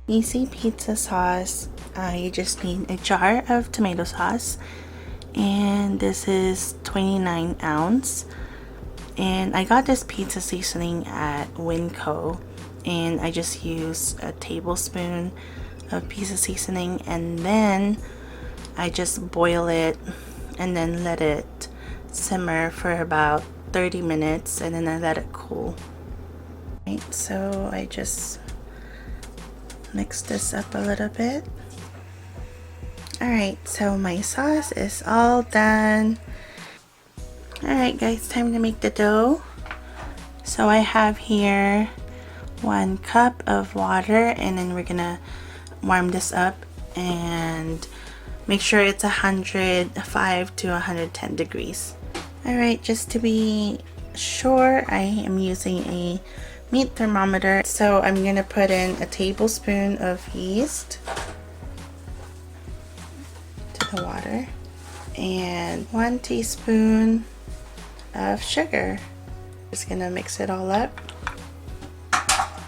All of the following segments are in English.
Easy pizza sauce. You just need a jar of tomato sauce, and this is 29 ounce. And I got this pizza seasoning at Winco, and I just use a tablespoon of pizza seasoning, and then I just boil it and then let it simmer for about 30 minutes, and then I let it cool. Right, so I just mix this up a little bit. Alright, so my sauce is all done. Alright guys, time to make the dough. So I have here 1 cup of water, and then we're gonna warm this up and make sure it's 105 to 110 degrees. Alright, just to be sure, I am using a meat thermometer. So I'm gonna put in a tablespoon of yeast to the water and 1 teaspoon of sugar. Just gonna mix it all up.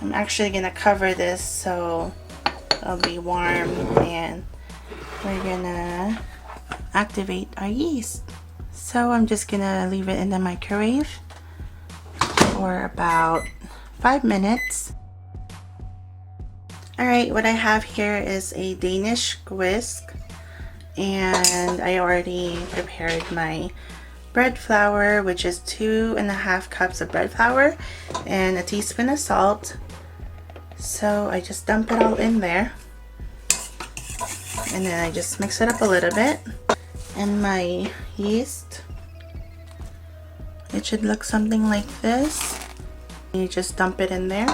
I'm actually gonna cover this so it'll be warm, and we're gonna activate our yeast. So I'm just gonna leave it in the microwave for about 5 minutes. Alright, what I have here is a Danish whisk, and I already prepared my bread flour, which is 2.5 cups of bread flour and a teaspoon of salt. So I just dump it all in there, and then I just mix it up a little bit. And my yeast, it should look something like this. You just dump it in there.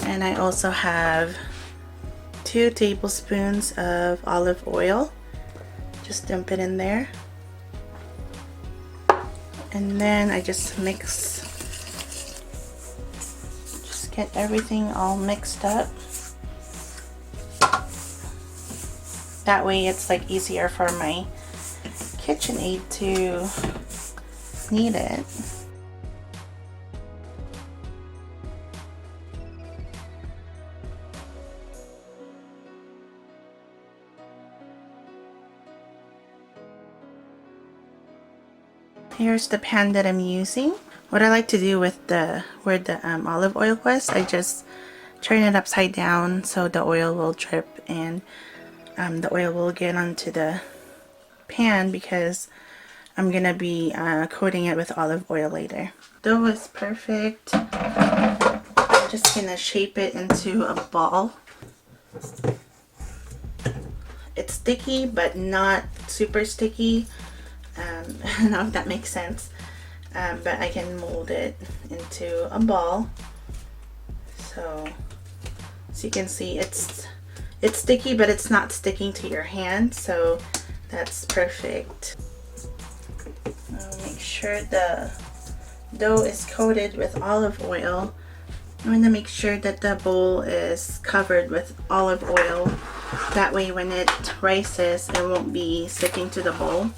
And I also have 2 tablespoons of olive oil. Just dump it in there. And then I just mix, just get everything all mixed up. That way it's like easier for my KitchenAid to knead it. Here's the pan that I'm using. What I like to do with where the olive oil was, I just turn it upside down so the oil will drip, and the oil will get onto the pan because I'm gonna be coating it with olive oil later. Dough is perfect. I'm just gonna shape it into a ball. It's sticky but not super sticky. I don't know if that makes sense, but I can mold it into a ball. So as you can see, it's sticky, but it's not sticking to your hand, so that's perfect. Make sure the dough is coated with olive oil. I'm going to make sure that the bowl is covered with olive oil. That way when it rises, it won't be sticking to the bowl.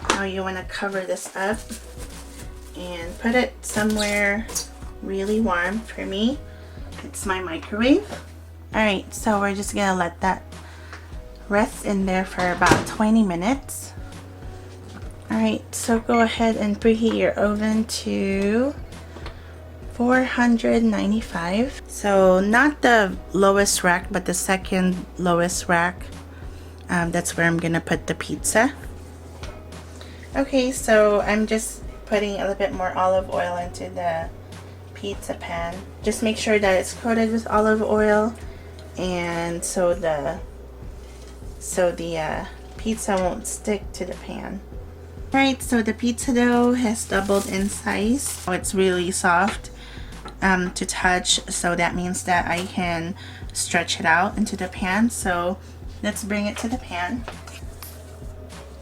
Now you want to cover this up and put it somewhere really warm. For me, it's my microwave. Alright, so we're just going to let that rest in there for about 20 minutes. Alright, so go ahead and preheat your oven to 495. So not the lowest rack, but the second lowest rack. That's where I'm going to put the pizza. Okay, so I'm just putting a little bit more olive oil into the pizza pan. Just make sure that it's coated with olive oil, and so the pizza won't stick to the pan. Alright, so the pizza dough has doubled in size. It's really soft to touch, so that means that I can stretch it out into the pan. So let's bring it to the pan.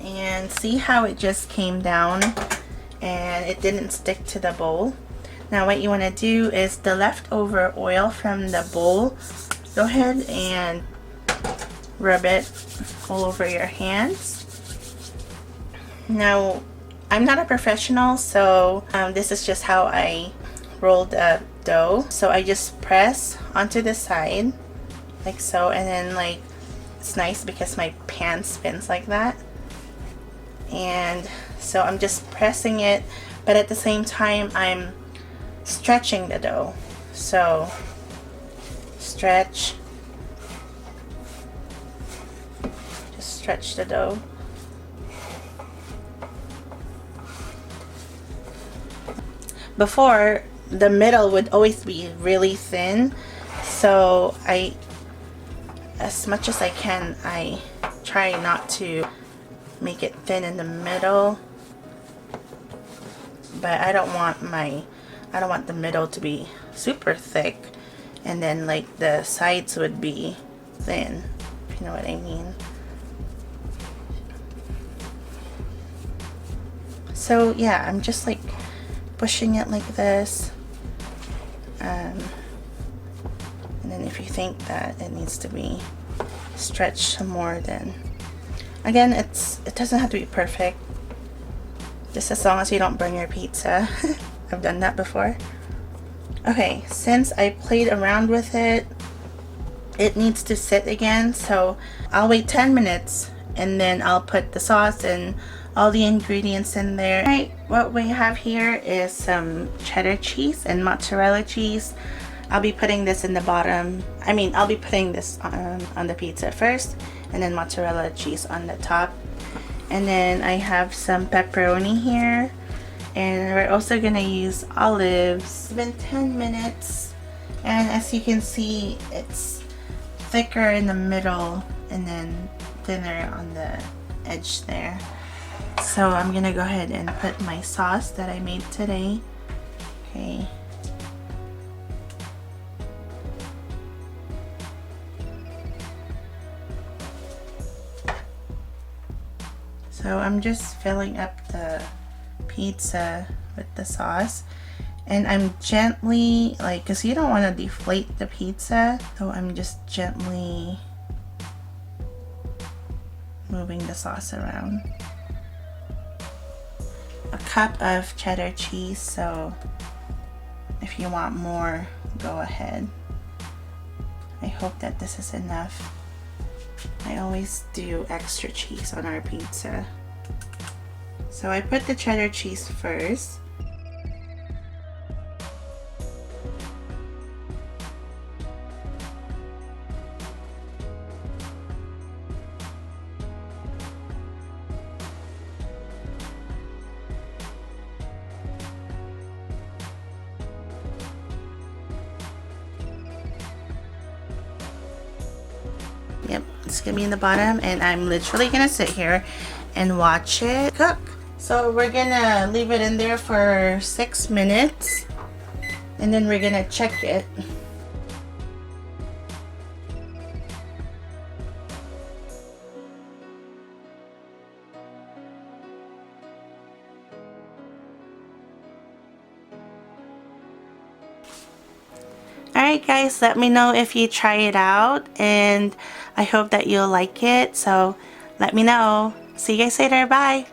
And see how it just came down and it didn't stick to the bowl. Now what you want to do is the leftover oil from the bowl, go ahead and rub it all over your hands. Now I'm not a professional, so this is just how I rolled up dough. So I just press onto the side like so, and then like it's nice because my pan spins like that. And so I'm just pressing it, but at the same time I'm stretching the dough. So stretch, just stretch the dough. Before, the middle would always be really thin, so as much as I can, I try not to make it thin in the middle, but I don't want the middle to be super thick, and then like the sides would be thin, if you know what I mean. So yeah, I'm just like pushing it like this, and then if you think that it needs to be stretched some more, then again, it doesn't have to be perfect, just as long as you don't burn your pizza. I've done that before. Okay, since I played around with it, it needs to sit again, so I'll wait 10 minutes and then I'll put the sauce and all the ingredients in there. Alright, what we have here is some cheddar cheese and mozzarella cheese. I'll be putting this in the bottom. I'll be putting this on the pizza first, and then mozzarella cheese on the top. And then I have some pepperoni here, and we're also gonna use olives. It's been 10 minutes, and as you can see, it's thicker in the middle and then thinner on the edge there. So I'm gonna go ahead and put my sauce that I made today. Okay. So I'm just filling up the pizza with the sauce, and I'm gently, like, because you don't want to deflate the pizza, so I'm just gently moving the sauce around. A cup of cheddar cheese, so if you want more, go ahead. I hope that this is enough. I always do extra cheese on our pizza. So I put the cheddar cheese first. Yep, it's gonna be in the bottom, and I'm literally gonna sit here and watch it cook. So we're gonna leave it in there for 6 minutes, and then we're gonna check it. Alright guys, let me know if you try it out, and I hope that you'll like it, so let me know. See you guys later, bye!